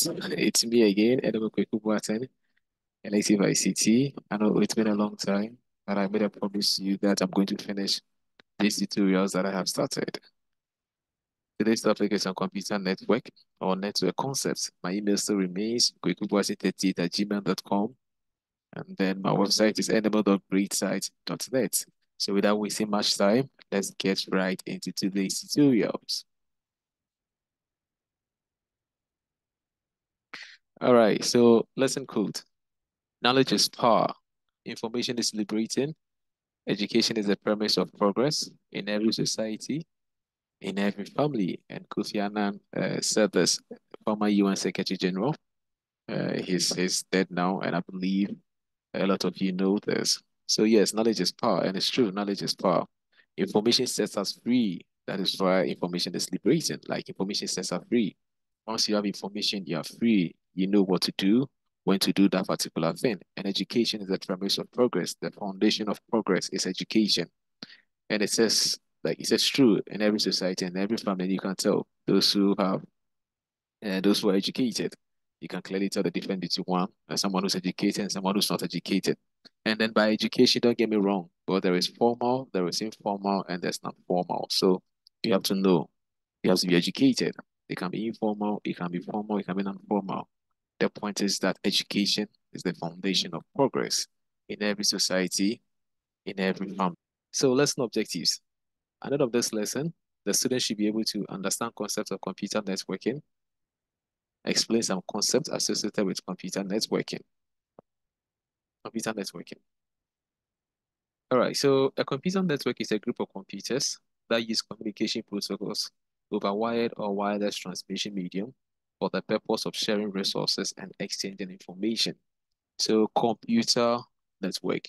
It's me again, Edward Kwekubuatan, Elective ICT. I know it's been a long time, but I made a promise to you that I'm going to finish these tutorials that I have started. Today's topic is on computer network or network concepts. My email still remains kwekubuatan38@gmail.com, and then my website is enable.greatsite.net. So without wasting much time, let's get right into today's tutorials. All right, so lesson code. Knowledge is power. Information is liberating. Education is the premise of progress in every society, in every family. And Kofi Annan said this, former UN Secretary General. He's dead now, and I believe a lot of you know this. So yes, knowledge is power, and it's true, knowledge is power. Information sets us free. That is why information is liberating. Like information sets us free. Once you have information, you are free. You know what to do, when to do that particular thing. And education is the premise of progress. The foundation of progress is education. And it says, like it says true in every society and every family, you can tell those who are educated. You can clearly tell the difference between one and someone who's educated and someone who's not educated. And then by education, don't get me wrong, but there is formal, there is informal, and there's not formal. So you have to know, you have to be educated. It can be informal, it can be formal, it can be non-formal. The point is that education is the foundation of progress in every society, in every family. So lesson objectives. At the end of this lesson, the students should be able to understand concepts of computer networking, explain some concepts associated with computer networking. Computer networking. All right, so a computer network is a group of computers that use communication protocols over wired or wireless transmission medium for the purpose of sharing resources and exchanging information. So computer network.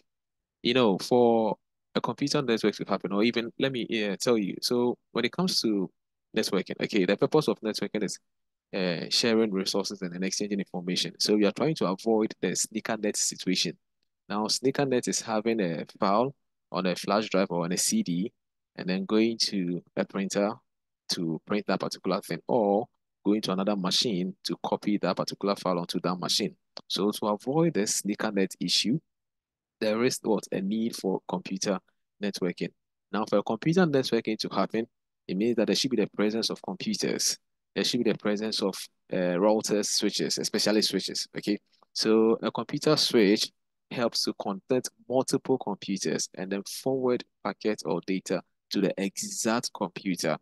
For a computer network to happen, or even let me tell you. So when it comes to networking, okay, the purpose of networking is sharing resources and then exchanging information. So we are trying to avoid the sneaker net situation. Now, sneaker net is having a file on a flash drive or on a CD, and then going to a printer to print that particular thing, or going to another machine to copy that particular file onto that machine. So to avoid the sneaker net issue, there is what a need for computer networking. Now, for a computer networking to happen, it means that there should be the presence of computers. There should be the presence of routers, switches, especially switches. Okay, so a computer switch helps to connect multiple computers and then forward packets or data to the exact computer.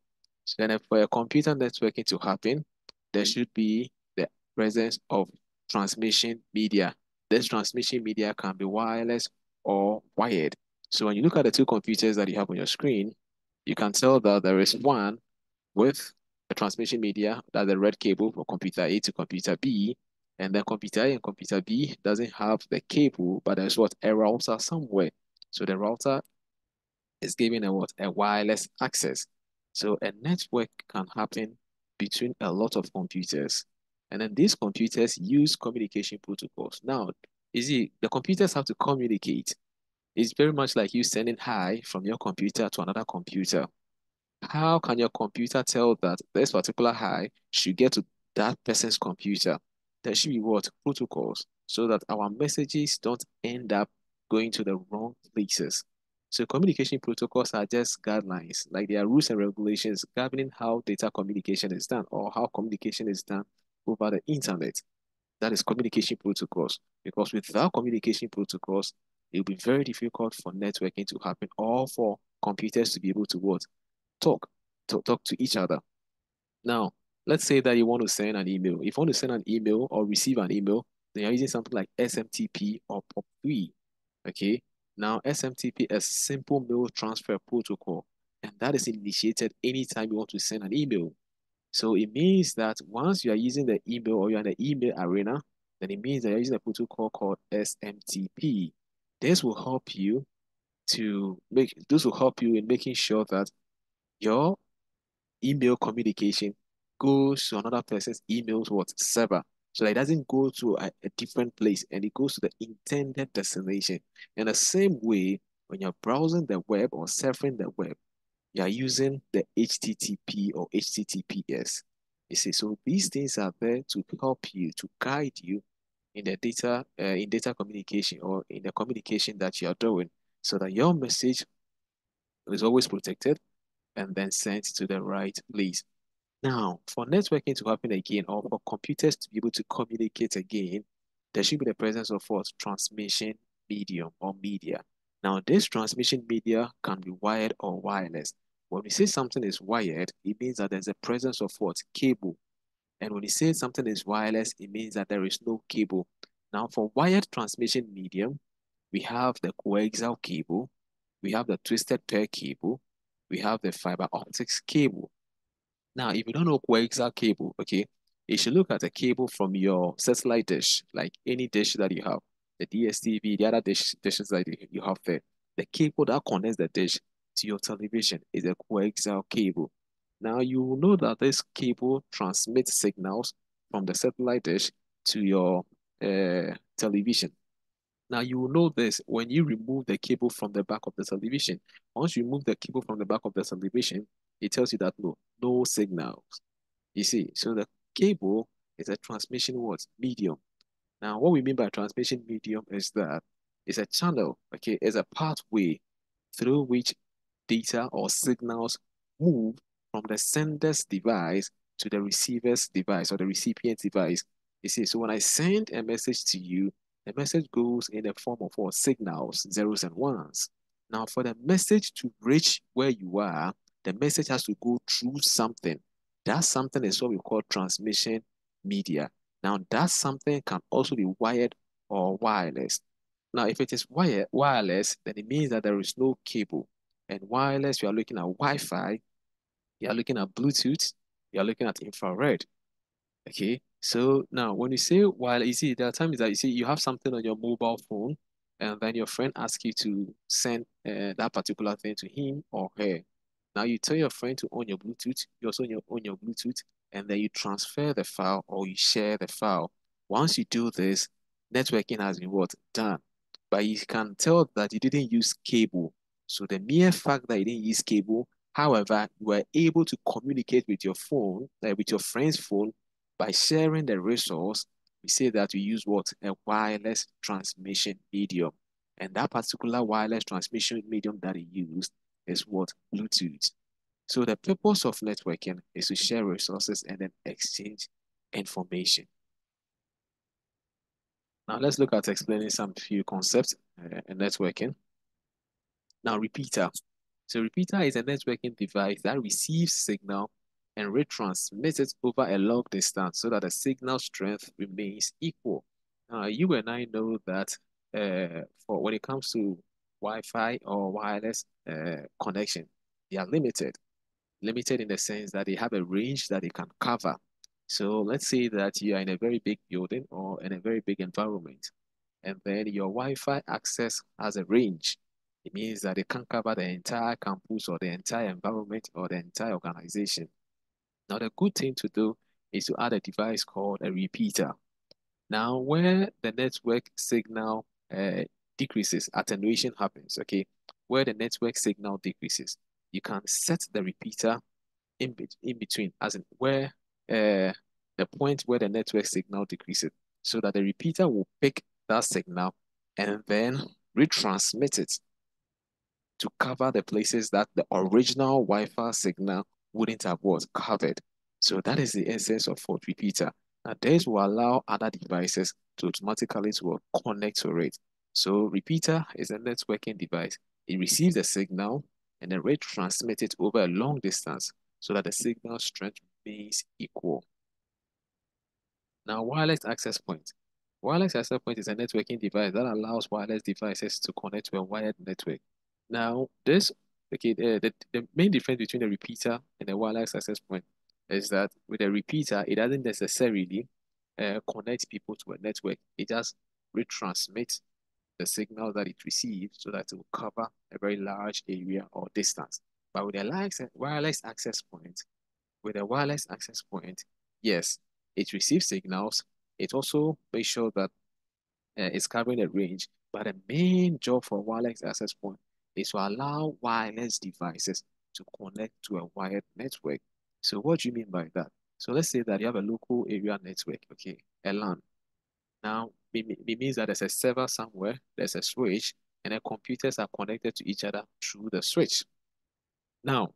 So then, for a computer networking to happen, there should be the presence of transmission media. This transmission media can be wireless or wired. So when you look at the two computers that you have on your screen, you can tell that there is one with a transmission media, that's the red cable for computer A to computer B, and then computer A and computer B doesn't have the cable, but there's what a router somewhere. So the router is giving a wireless access. So a network can happen between a lot of computers. And then these computers use communication protocols. Now, the computers have to communicate. It's very much like you sending hi from your computer to another computer. How can your computer tell that this particular hi should get to that person's computer? There should be what? Protocols, so that our messages don't end up going to the wrong places. So communication protocols are just guidelines, like they are rules and regulations governing how data communication is done or how communication is done over the internet. That is communication protocols. Because without communication protocols, it will be very difficult for networking to happen or for computers to be able to what? Talk, talk to each other. Now, let's say that you want to send an email. If you want to send an email or receive an email, then you're using something like SMTP or POP3. Okay. Now, SMTP is Simple Mail Transfer Protocol, and that is initiated anytime you want to send an email. So it means that once you are using the email or you're in the email arena, then it means that you're using a protocol called SMTP. This will help you in making sure that your email communication goes to another person's email server. So that it doesn't go to a different place and it goes to the intended destination. In the same way, when you're browsing the web or surfing the web, you are using the HTTP or HTTPS. You see, so these things are there to help you, to guide you in data communication or in the communication that you are doing, so that your message is always protected and then sent to the right place. Now, for networking to happen again, or for computers to be able to communicate again, there should be the presence of what? Transmission medium or media. Now, this transmission media can be wired or wireless. When we say something is wired, it means that there's a presence of what? Cable. And when you say something is wireless, it means that there is no cable. Now, for wired transmission medium, we have the coaxial cable, we have the twisted pair cable, we have the fiber optics cable. Now, if you don't know coaxial cable, okay, you should look at a cable from your satellite dish, like any dish that you have, the DSTV, the other dishes that you have there. The cable that connects the dish to your television is a coaxial cable. Now, you will know that this cable transmits signals from the satellite dish to your television. Now, you will know this when you remove the cable from the back of the television. Once you remove the cable from the back of the television, it tells you that no signals. You see, so the cable is a transmission what? Medium. Now, what we mean by transmission medium is that it's a channel, okay, it's a pathway through which data or signals move from the sender's device to the receiver's device or the recipient's device. You see, so when I send a message to you, the message goes in the form of what? Signals, zeros and ones. Now, for the message to reach where you are, the message has to go through something. That something is what we call transmission media. Now, that something can also be wired or wireless. Now, if it is wireless, then it means that there is no cable. And wireless, you are looking at Wi-Fi, you are looking at Bluetooth, you are looking at infrared. Okay, so now when you say while you see there are times that you see you have something on your mobile phone, and then your friend asks you to send that particular thing to him or her. Now you tell your friend to on your Bluetooth, you also on your Bluetooth, and then you transfer the file or you share the file. Once you do this, networking has been what? Done. But you can tell that you didn't use cable. So the mere fact that you didn't use cable, however, you were able to communicate with your phone, with your friend's phone by sharing the resource. We say that we use what? A wireless transmission medium. And that particular wireless transmission medium that he used is what? Bluetooth. So the purpose of networking is to share resources and then exchange information. Now let's look at explaining some few concepts in networking. Now repeater. So repeater is a networking device that receives signal and retransmits it over a long distance so that the signal strength remains equal. You and I know that for when it comes to Wi-Fi or wireless connection, they are limited. Limited in the sense that they have a range that they can cover. So let's say that you are in a very big building or in a very big environment, and then your Wi-Fi access has a range. It means that it can cover the entire campus or the entire environment or the entire organization. Now, the good thing to do is to add a device called a repeater. Now, where the network signal decreases, attenuation happens, okay? Where the network signal decreases, you can set the repeater in between, as in where the point where the network signal decreases, so that the repeater will pick that signal and then retransmit it to cover the places that the original Wi-Fi signal wouldn't have was covered. So that is the essence of what repeater. Now this will allow other devices to automatically to connect to it. So repeater is a networking device. It receives the signal and then retransmits it over a long distance so that the signal strength remains equal. Now, wireless access point. Wireless access point is a networking device that allows wireless devices to connect to a wired network. Now, the main difference between a repeater and a wireless access point is that with a repeater, it doesn't necessarily connect people to a network. It just retransmits the signal that it receives so that it will cover a very large area or distance. But with a with a wireless access point, yes, it receives signals. It also makes sure that it's covering a range. But the main job for a wireless access point is to allow wireless devices to connect to a wired network. So what do you mean by that? So let's say that you have a local area network, okay, a LAN. Now, it means that there's a server somewhere, there's a switch, and the computers are connected to each other through the switch. Now,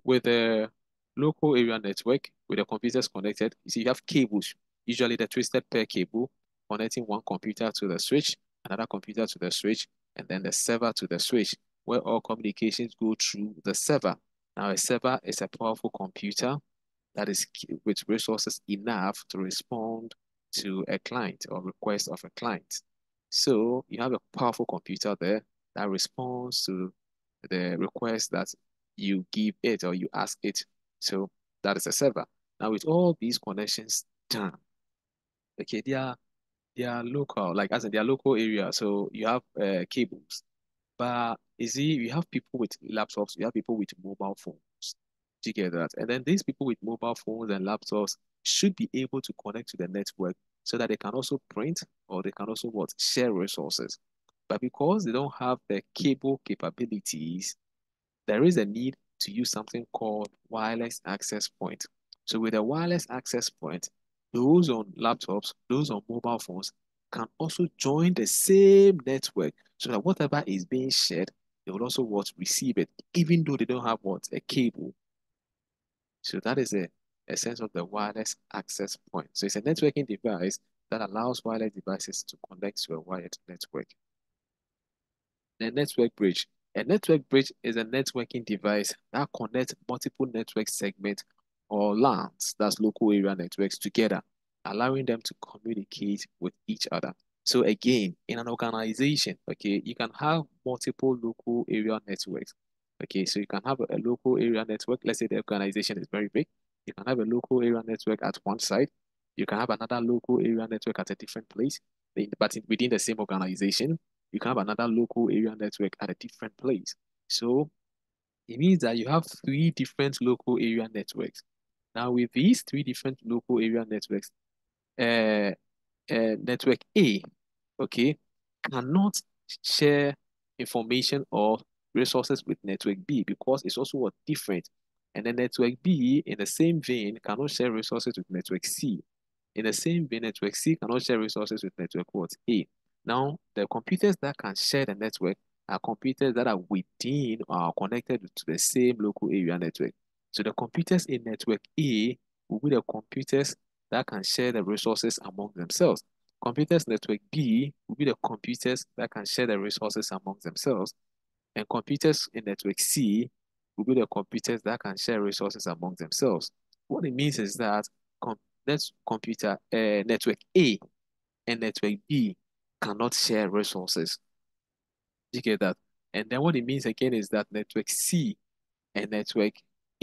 with a local area network, with the computers connected, you see you have cables, usually the twisted pair cable, connecting one computer to the switch, another computer to the switch, and then the server to the switch, where all communications go through the server. Now, a server is a powerful computer that is with resources enough to respond to a client or request of a client. So you have a powerful computer there that responds to the request that you give it or you ask it. So that is a server. Now with all these connections done, okay, they are local, like as in their local area. So you have cables. But you see, you have people with laptops, you have people with mobile phones. Do you get that? And then these people with mobile phones and laptops should be able to connect to the network so that they can also print or they can also what share resources. But because they don't have the cable capabilities, there is a need to use something called wireless access point. So with a wireless access point, those on laptops, those on mobile phones can also join the same network so that whatever is being shared, they will also what receive it, even though they don't have what a cable. So that is a sense of the wireless access point. So it's a networking device that allows wireless devices to connect to a wired network. The network bridge. A network bridge is a networking device that connects multiple network segments or LANs, that's local area networks, together, allowing them to communicate with each other. So again, in an organization, okay, you can have multiple local area networks. Okay, so you can have a local area network. Let's say the organization is very big. You can have a local area network at one side. You can have another local area network at a different place, but within the same organization you can have another local area network at a different place. So it means that you have three different local area networks. Now, with these three different local area networks, uh, network A, okay, cannot share information or resources with network B because it's also what different. And then network B, in the same vein, cannot share resources with network C. In the same vein, network C cannot share resources with network what? A. Now, the computers that can share the network are computers that are within or are connected to the same local area network. So the computers in network A will be the computers that can share the resources among themselves. Computers network B will be the computers that can share the resources among themselves. And computers in network C will be the computers that can share resources among themselves. What it means is that com let's computer network A and network B cannot share resources. You get that? And then what it means again is that network C and network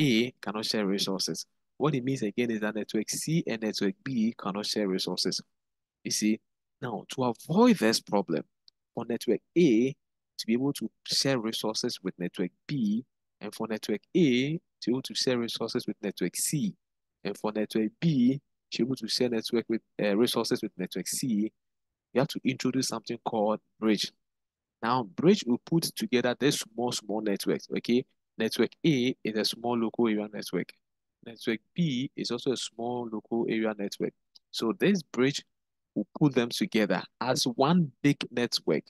A cannot share resources. What it means again is that network C and network B cannot share resources. You see, now to avoid this problem, for network A to be able to share resources with network B, and for network A to be able to share resources with network C, and for network B to be able to share network with resources with network C, you have to introduce something called bridge. Now, Bridge will put together this small networks, okay? Network A is a small local area network. Network B is also a small local area network. So this bridge will put them together as one big network.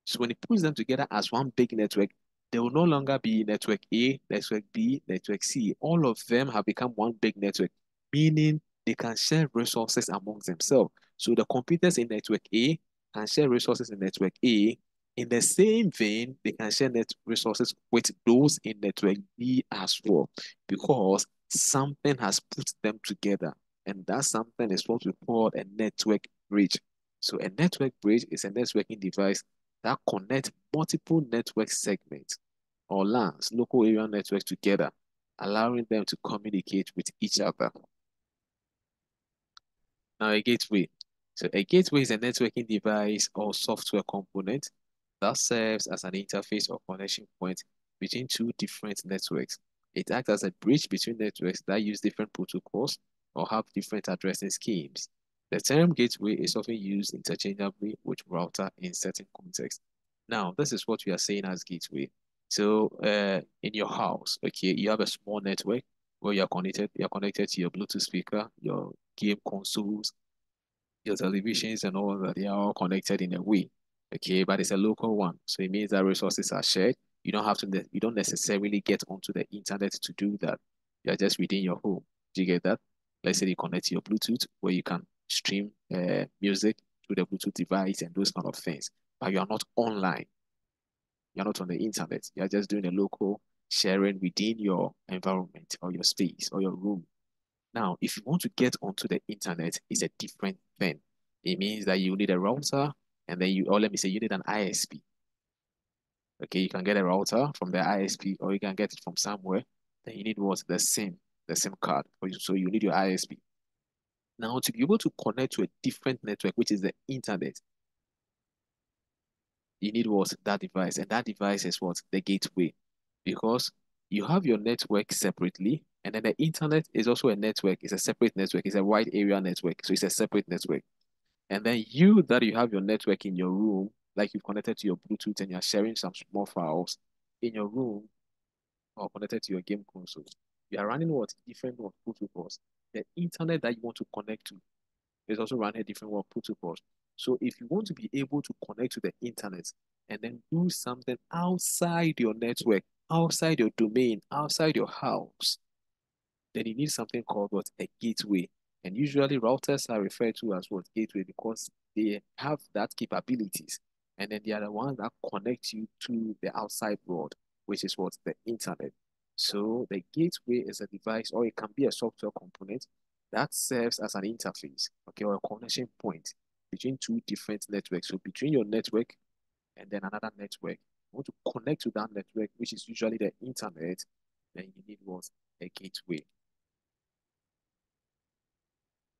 So when it puts them together as one big network, they will no longer be network A, network B, network C. All of them have become one big network, meaning they can share resources amongst themselves. So the computers in network A can share resources in network A. In the same vein, they can share net resources with those in network B as well, because something has put them together. And that something is what we call a network bridge. So a network bridge is a networking device that connect multiple network segments or LANs, local area networks together, allowing them to communicate with each other. Now, a gateway. So a gateway is a networking device or software component that serves as an interface or connection point between two different networks. It acts as a bridge between networks that use different protocols or have different addressing schemes. The term gateway is often used interchangeably with router in certain contexts. Now, this is what we are saying as gateway. So, in your house, okay, you have a small network where you're connected to your Bluetooth speaker, your game consoles, your televisions and all that. They are all connected in a way. Okay, but it's a local one. So it means that resources are shared. You don't have to, you don't necessarily get onto the internet to do that. You're just within your home. Do you get that? Let's say you connect to your Bluetooth where you can stream music through the Bluetooth device and those kind of things. But you are not online. You're not on the internet. You're just doing a local sharing within your environment or your space or your room. Now, if you want to get onto the internet, it's a different thing. It means that you need a router, and then or let me say, you need an ISP. Okay, you can get a router from the ISP, or you can get it from somewhere. Then you need what? The SIM card. So you need your ISP. Now, to be able to connect to a different network, which is the internet, you need what? That device. And that device is what? The gateway. Because you have your network separately, and then the internet is also a network. It's a separate network. It's a wide area network. So it's a separate network. And then you have your network in your room, like you've connected to your Bluetooth and you're sharing some small files in your room or connected to your game console. You are running what? Different what protocols. The internet that you want to connect to is also running a different what protocols. So if you want to be able to connect to the internet and then do something outside your network, outside your domain, outside your house, then you need something called what? A gateway. And usually routers are referred to as what? Gateway because they have that capabilities. And then they are the ones that connect you to the outside world, which is what? The internet. So the gateway is a device or it can be a software component that serves as an interface, okay, or a connection point between two different networks. So between your network and then another network, you want to connect to that network, which is usually the internet, then you need what? A gateway.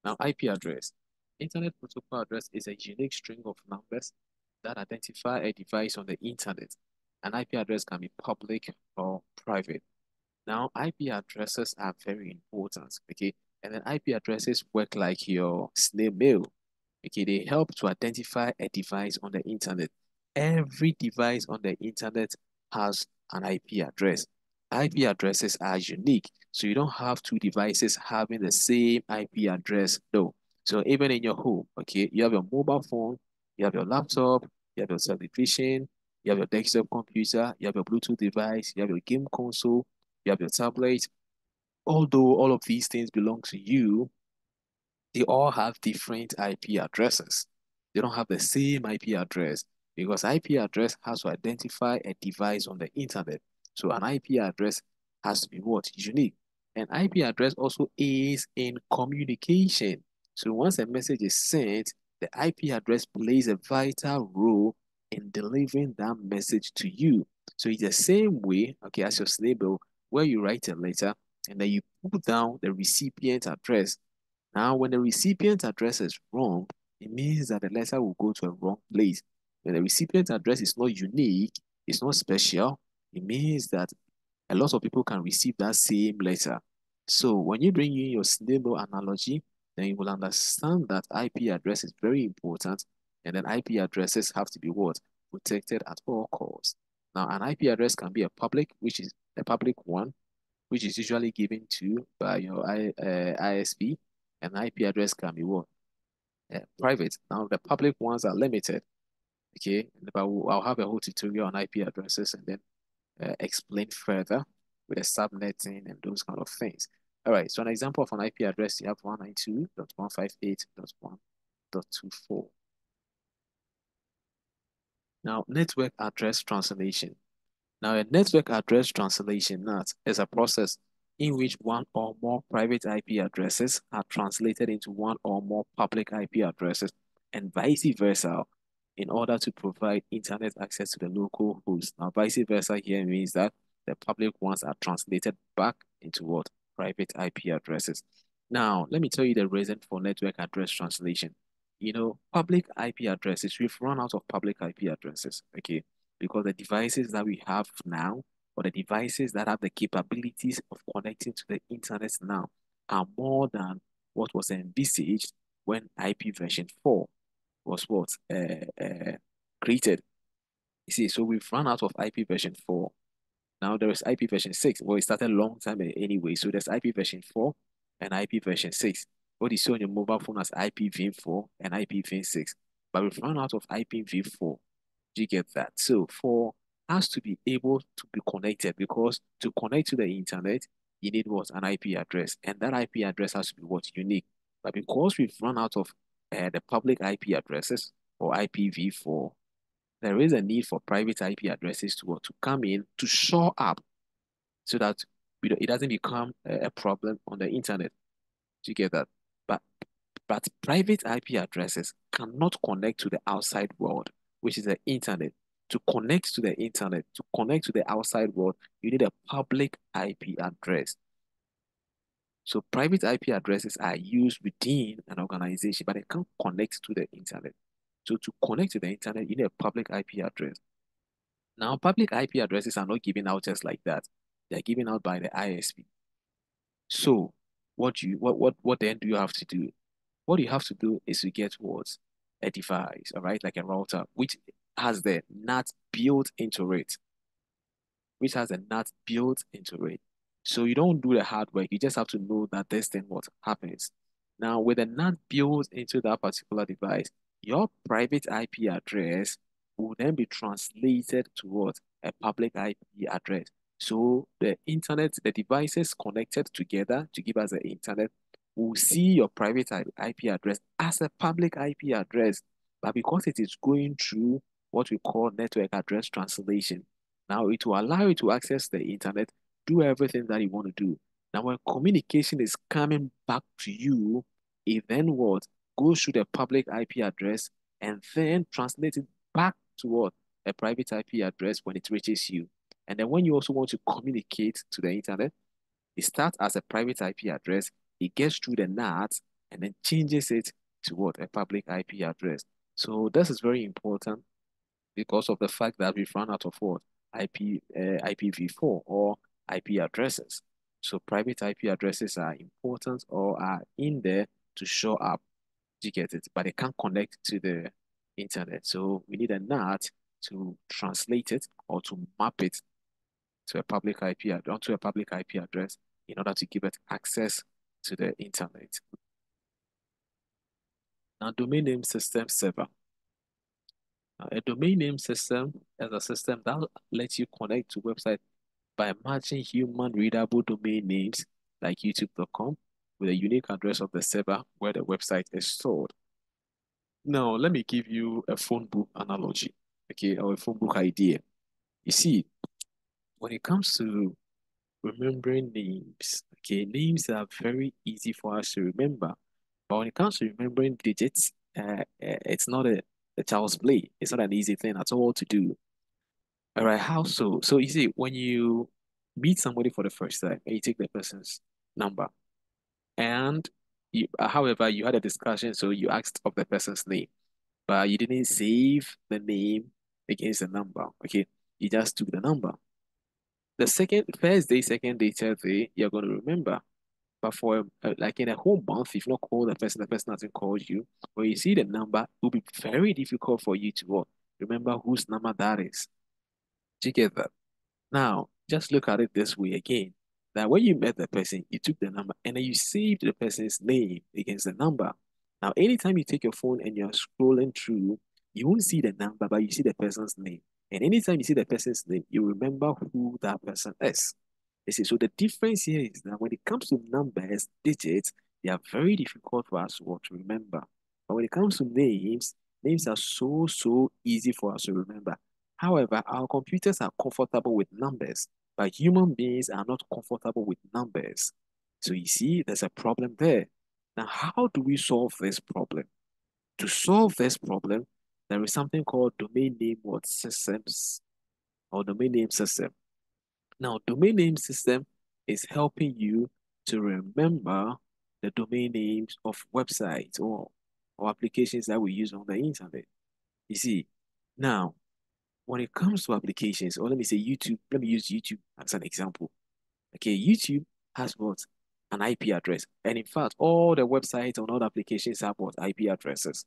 Now, IP address. Internet protocol address is a unique string of numbers that identify a device on the internet. An IP address can be public or private. Now, IP addresses are very important, okay? And then IP addresses work like your snail mail. Okay, they help to identify a device on the internet. Every device on the internet has an IP address. IP addresses are unique, so you don't have two devices having the same IP address. No. So even in your home, okay, you have your mobile phone, you have your laptop, you have your television, you have your desktop computer, you have your Bluetooth device, you have your game console, you have your tablet. Although all of these things belong to you, they all have different IP addresses. They don't have the same IP address because IP address has to identify a device on the internet. So an IP address has to be what? Unique. An IP address also aids in communication. So once a message is sent, the IP address plays a vital role in delivering that message to you. So it's the same way, okay, as your label, where you write a letter and then you put down the recipient address. Now, when the recipient address is wrong, it means that the letter will go to a wrong place. When the recipient address is not unique, it's not special, it means that a lot of people can receive that same letter. So when you bring in your snail analogy, then you will understand that IP address is very important, and then IP addresses have to be what? Protected at all costs. Now, an IP address can be a public, which is a public one, which is usually given to by your ISP. An IP address can be what? Private. Now, the public ones are limited. Okay, but I'll have a whole tutorial on IP addresses and then explain further with the subnetting and those kind of things. All right, so an example of an IP address, you have 192.158.1.24. Now, network address translation. Now, a network address translation NAT is a process in which one or more private IP addresses are translated into one or more public IP addresses and vice versa in order to provide internet access to the local host. Now, vice versa here means that the public ones are translated back into what? Private IP addresses. Now, let me tell you the reason for network address translation. Public IP addresses, we've run out of public IP addresses, okay? Because the devices that we have now, or the devices that have the capabilities of connecting to the internet now, are more than what was envisaged when IP version 4 was created. You see, so we've run out of IP version 4. Now there is IP version 6. Well, it started a long time anyway. So there's IP version 4 and IP version 6. What you see on your mobile phone as IPv4 and IPv6. But we've run out of IPv4. Do you get that? So for us to be able to be connected, because to connect to the internet, you need what? An IP address. And that IP address has to be what? Unique. But because we've run out of the public IP addresses or IPv4, there is a need for private IP addresses to come in to shore up so that it doesn't become a problem on the internet. Do you get that? But but private IP addresses cannot connect to the outside world, which is the internet. To connect to the internet, to connect to the outside world, you need a public IP address. So private IP addresses are used within an organization, but they can't connect to the internet. So to connect to the internet, you need a public IP address. Now, public IP addresses are not given out just like that. They're given out by the ISP. So what then do you have to do? What you have to do is to get what? A device, all right, like a router, which has the NAT built into it, which has a NAT built into it. So you don't do the hard work. You just have to know that this thing what happens. Now, with a NAT built into that particular device, your private IP address will then be translated to what? A public IP address. So the internet, the devices connected together to give us the internet will see your private IP address as a public IP address. But because it is going through what we call network address translation, now it will allow you to access the internet, do everything that you want to do. Now, when communication is coming back to you, it then what? Goes through the public IP address and then translate it back to what? A private IP address when it reaches you. And then when you also want to communicate to the internet, it starts as a private IP address, it gets through the NAT, and then changes it to what? A public IP address. So this is very important because of the fact that we've run out of what? IPv4 or IP addresses. So private IP addresses are important or are in there to show up. Do you get it? But they can't connect to the internet. So we need a NAT to translate it or to map it to a public IP onto a public IP address in order to give it access to the internet. Now, domain name system server. Now, a domain name system is a system that lets you connect to websites by matching human readable domain names like youtube.com with a unique address of the server where the website is stored. Now, let me give you a phone book analogy, okay, or a phone book idea. You see, when it comes to remembering names, okay, names are very easy for us to remember. But when it comes to remembering digits, it's not a child's play. It's not an easy thing at all to do. All right, how so? So you see, when you meet somebody for the first time and you take the person's number, and however, you had a discussion, so you asked of the person's name, but you didn't save the name against the number. Okay, you just took the number. The first day, second day, third day, you're going to remember. But for like in a whole month, if you not call the person hasn't called you. When you see the number, it will be very difficult for you to remember whose number that is. Do you get that? Now, just look at it this way again. That when you met the person, you took the number and then you saved the person's name against the number. Now, anytime you take your phone and you're scrolling through, you won't see the number, but you see the person's name. And anytime you see the person's name, you remember who that person is. You see, so the difference here is that when it comes to numbers, digits, they are very difficult for us to remember. But when it comes to names, names are so easy for us to remember. However, our computers are comfortable with numbers, but human beings are not comfortable with numbers. So you see, there's a problem there. Now, how do we solve this problem? To solve this problem, there is something called domain name what systems or domain name system. Now, domain name system is helping you to remember the domain names of websites or applications that we use on the internet. You see, now, when it comes to applications, or let me say YouTube, let me use YouTube as an example. Okay, YouTube has what? An IP address. And in fact, all the websites and all the applications have what? IP addresses.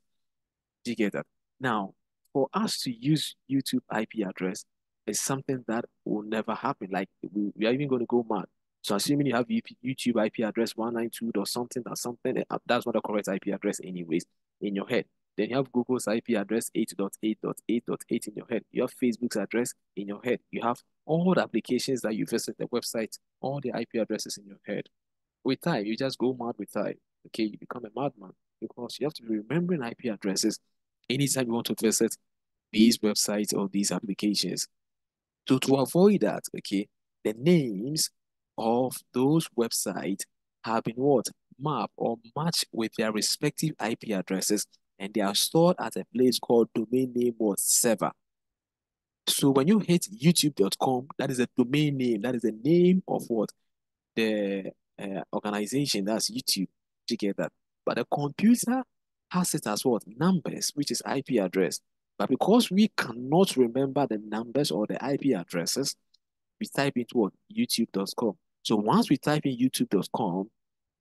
Do you get that? Now, for us to use YouTube IP address, is something that will never happen. Like we are even going to go mad. So assuming you have YouTube IP address 192 or something or something, that's not the correct IP address anyways in your head. Then you have Google's IP address 8.8.8.8 in your head. You have Facebook's address in your head. You have all the applications that you visit, the website, all the IP addresses in your head. With time, you just go mad with time. Okay, you become a madman because you have to be remembering IP addresses anytime you want to visit these websites or these applications. So to avoid that, okay, the names of those websites have been what? Mapped or matched with their respective IP addresses, and they are stored at a place called domain name what server. So when you hit youtube.com, that is a domain name, that is the name of what? The organization, that's YouTube. You get that? But the computer has it as what? Numbers, which is IP address. But because we cannot remember the numbers or the IP addresses, we type into what? YouTube.com. So once we type in youtube.com,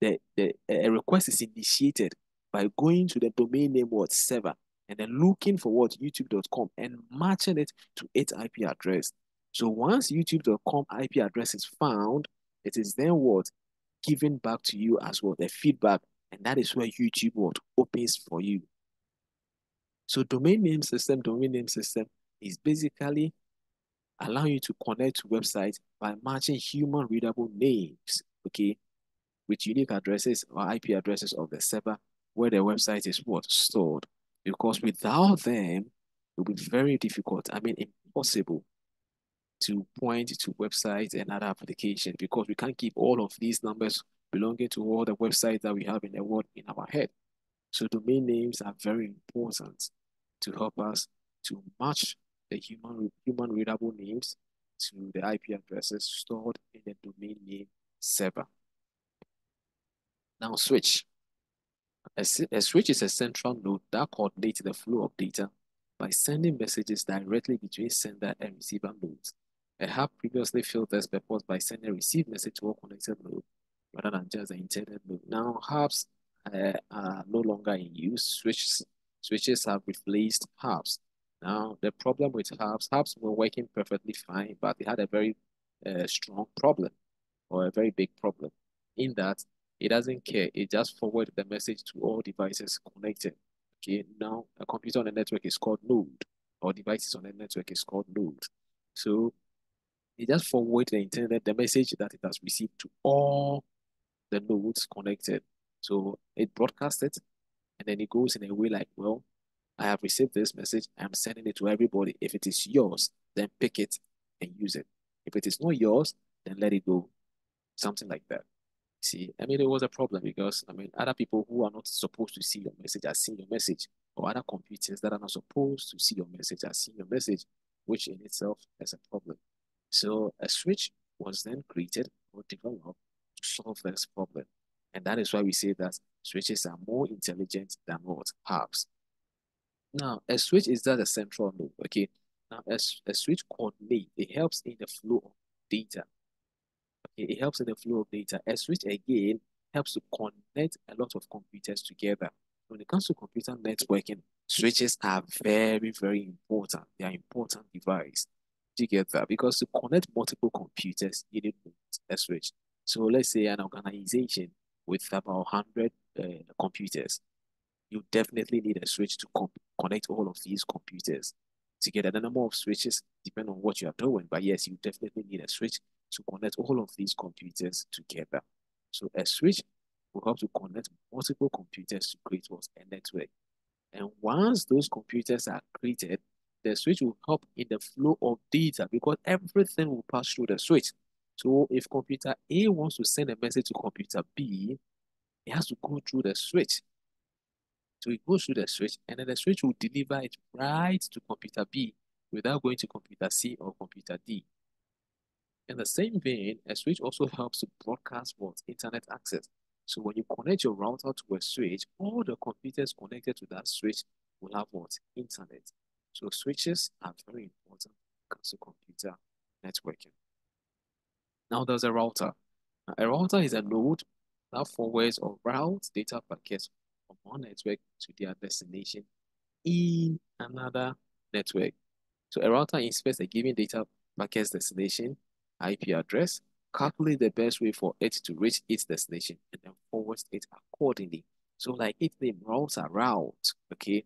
a request is initiated by going to the domain name what server and then looking for what youtube.com and matching it to its IP address. So once youtube.com IP address is found, it is then what given back to you as well, the feedback, and that is where YouTube what opens for you. So domain name system is basically allowing you to connect to websites by matching human readable names, okay, with unique addresses or IP addresses of the server where the website is what stored. Because without them, it will be very difficult. I mean, impossible to point to websites and other applications because we can't keep all of these numbers belonging to all the websites that we have in the world in our head. So domain names are very important to help us to match the human readable names to the IP addresses stored in the domain name server. Now switch. A switch is a central node that coordinates the flow of data by sending messages directly between sender and receiver nodes. A hub previously filled this purpose by sending a receive message to all connected nodes rather than just the intended node. Now hubs are no longer in use. Switches have replaced hubs. Now the problem with hubs were working perfectly fine, but they had a very strong problem or a very big problem in that it doesn't care. It just forwards the message to all devices connected. Okay, now a computer on the network is called node, or devices on the network is called node. So it just forwards the message that it has received to all the nodes connected. So it broadcasts it, and then it goes in a way like, well, I have received this message. I'm sending it to everybody. If it is yours, then pick it and use it. If it is not yours, then let it go. Something like that. See, I mean, it was a problem because, I mean, other people who are not supposed to see your message are seeing your message, or other computers that are not supposed to see your message are seeing your message, which in itself is a problem. So a switch was then created or developed to solve this problem. And that is why we say that switches are more intelligent than what hubs. Now, a switch is just a central node, okay? Now, a switch coordinate, it helps in the flow of data. It helps in the flow of data. A switch again helps to connect a lot of computers together. When it comes to computer networking, switches are very, very important. They are important device. Do you get that? Because to connect multiple computers, you need a switch. So let's say an organization with about 100 computers, you definitely need a switch to connect all of these computers together. The number of switches depend on what you are doing, but yes, you definitely need a switch to connect all of these computers together. So a switch will help to connect multiple computers to create what's a network. And once those computers are created, the switch will help in the flow of data because everything will pass through the switch. So if computer A wants to send a message to computer B, it has to go through the switch. So it goes through the switch, and then the switch will deliver it right to computer B without going to computer C or computer D. In the same vein, a switch also helps to broadcast what? Internet access. So when you connect your router to a switch, all the computers connected to that switch will have what? Internet. So switches are very important when it comes to computer networking. Now there's a router. Now, a router is a node that forwards or routes data packets from one network to their destination in another network. So a router inspects a given data packet's destination, IP address, calculate the best way for it to reach its destination, and then forward it accordingly. So like its name, route, okay?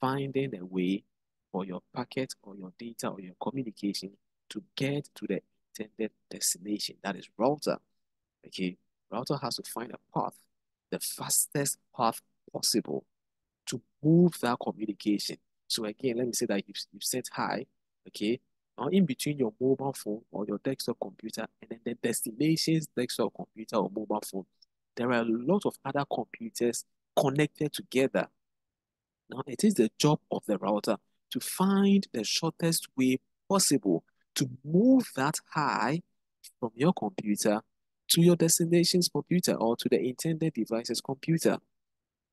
Finding a way for your packet or your data or your communication to get to the intended destination. That is router, okay? Router has to find a path, the fastest path possible to move that communication. So again, let me say that you've sent hi, okay? Now in between your mobile phone or your desktop computer and then the destination's desktop computer or mobile phone, there are a lot of other computers connected together. Now it is the job of the router to find the shortest way possible to move that hi from your computer to your destination's computer or to the intended device's computer.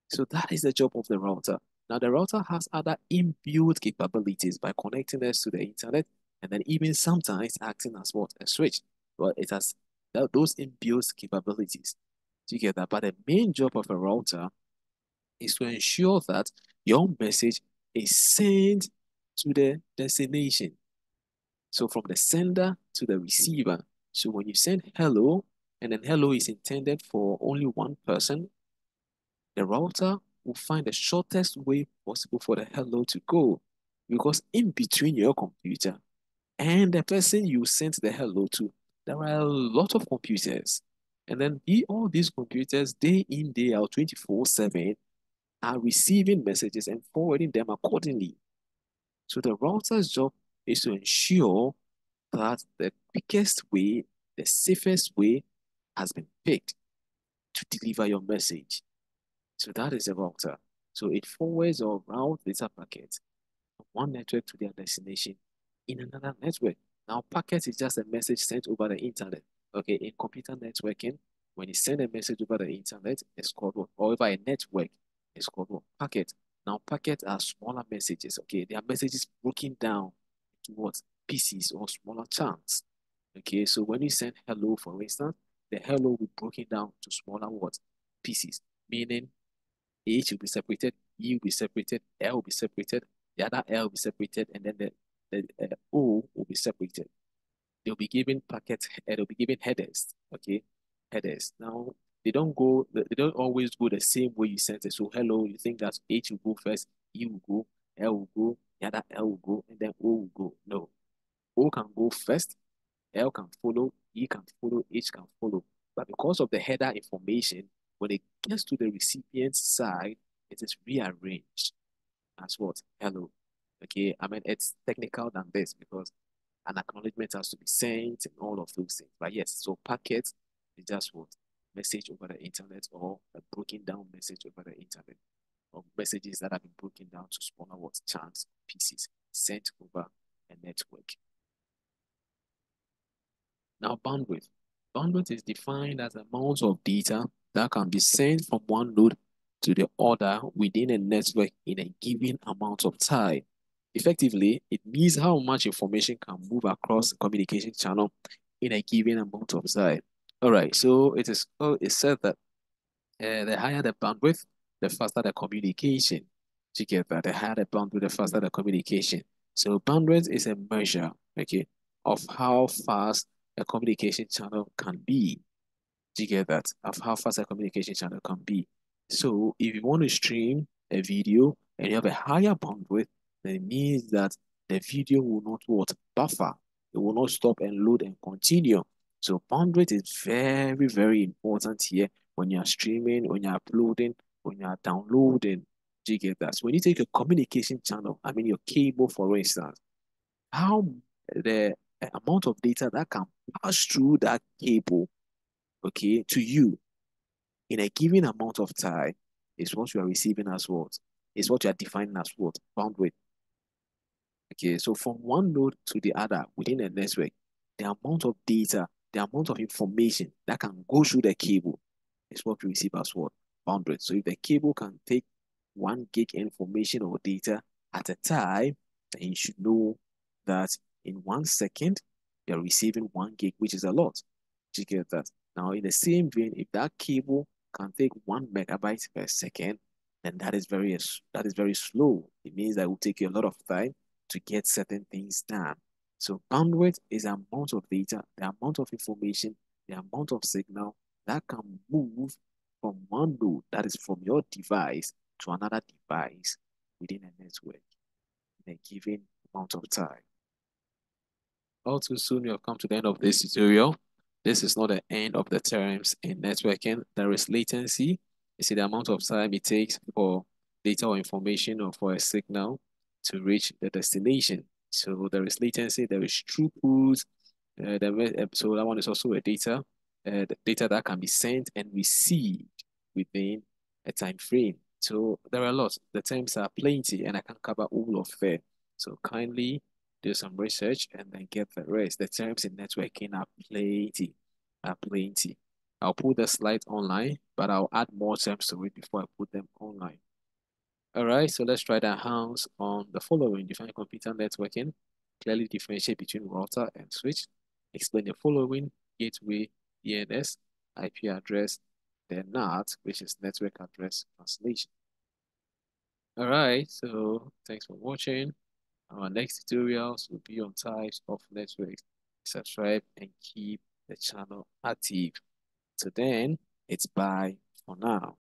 So that is the job of the router. Now, the router has other inbuilt capabilities by connecting us to the internet and then even sometimes acting as what? A switch. Well, it has those inbuilt capabilities. Do you get that? But the main job of a router is to ensure that your message is sent to the destination. So from the sender to the receiver. So when you send hello, and then hello is intended for only one person, the router will find the shortest way possible for the hello to go. Because in between your computer and the person you sent the hello to, there are a lot of computers. And then all these computers, day in, day out, 24/7, are receiving messages and forwarding them accordingly. So the router's job is to ensure that the quickest way, the safest way has been picked to deliver your message. So that is a router. So it forwards or routes data packets from one network to their destination in another network. Now, packet is just a message sent over the internet. Okay, in computer networking, when you send a message over the internet, it's called what? Or over a network, it's called what? Packet. Now, packets are smaller messages. Okay, they are messages broken down into what? Pieces or smaller chunks. Okay, so when you send hello, for instance, the hello will be broken down to smaller what? Pieces, meaning H will be separated, E will be separated, L will be separated, the other L will be separated, and then the O will be separated. They'll be given packets, they'll be given headers, okay? Headers. Now, they don't always go the same way you sent it. So hello, you think that H will go first, E will go, L will go, the other L will go, and then O will go. No. O can go first, L can follow, E can follow, H can follow. But because of the header information, when it gets to the recipient's side, it is rearranged as what? Hello. Okay, I mean, it's technical than this because an acknowledgement has to be sent and all of those things. But yes, so packets is just what? Message over the internet or a broken down message over the internet or messages that have been broken down to smaller what? Chunks, pieces sent over a network. Now, bandwidth. Bandwidth is defined as amounts of data that can be sent from one node to the other within a network in a given amount of time. Effectively, it means how much information can move across the communication channel in a given amount of time. All right, so it's said that the higher the bandwidth, the faster the communication. Together, the higher the bandwidth, the faster the communication. So bandwidth is a measure, okay, of how fast a communication channel can be. Do you get that? Of how fast a communication channel can be. So if you want to stream a video and you have a higher bandwidth, then it means that the video will not what? Buffer. It will not stop and load and continue. So bandwidth is very, very important here when you're streaming, when you're uploading, when you're downloading. Do you get that? So when you take a communication channel, I mean your cable, for instance, how the amount of data that can pass through that cable, okay, to you in a given amount of time is what you are receiving as what? Is what you are defining as what? Bandwidth. Okay, so from one node to the other within a network, the amount of data, the amount of information that can go through the cable is what we receive as what? Bandwidth. So if the cable can take 1 gig information or data at a time, then you should know that in 1 second, you're receiving 1 gig, which is a lot. Do you get that? Now, in the same vein, if that cable can take 1 megabyte per second, then that is very slow. It means that it will take you a lot of time to get certain things done. So bandwidth is the amount of data, the amount of information, the amount of signal that can move from one node, that is from your device, to another device within a network in a given amount of time. All too soon, we have come to the end of this tutorial. This is not the end of the terms in networking. There is latency. You see the amount of time it takes for data or information or for a signal to reach the destination. So there is latency, there is throughput. So that one is also a data, the data that can be sent and received within a time frame. So there are lots. The terms are plenty, and I can cover all of them. So kindly do some research and then get the rest. The terms in networking are plenty, are plenty. I'll put the slide online, but I'll add more terms to it before I put them online. All right, so let's try the hands on the following. Define computer networking. Clearly differentiate between router and switch. Explain the following: gateway, DNS, IP address, then NAT, which is network address translation. All right, so thanks for watching. Our next tutorials will be on types of networks. Subscribe and keep the channel active. So then, it's bye for now.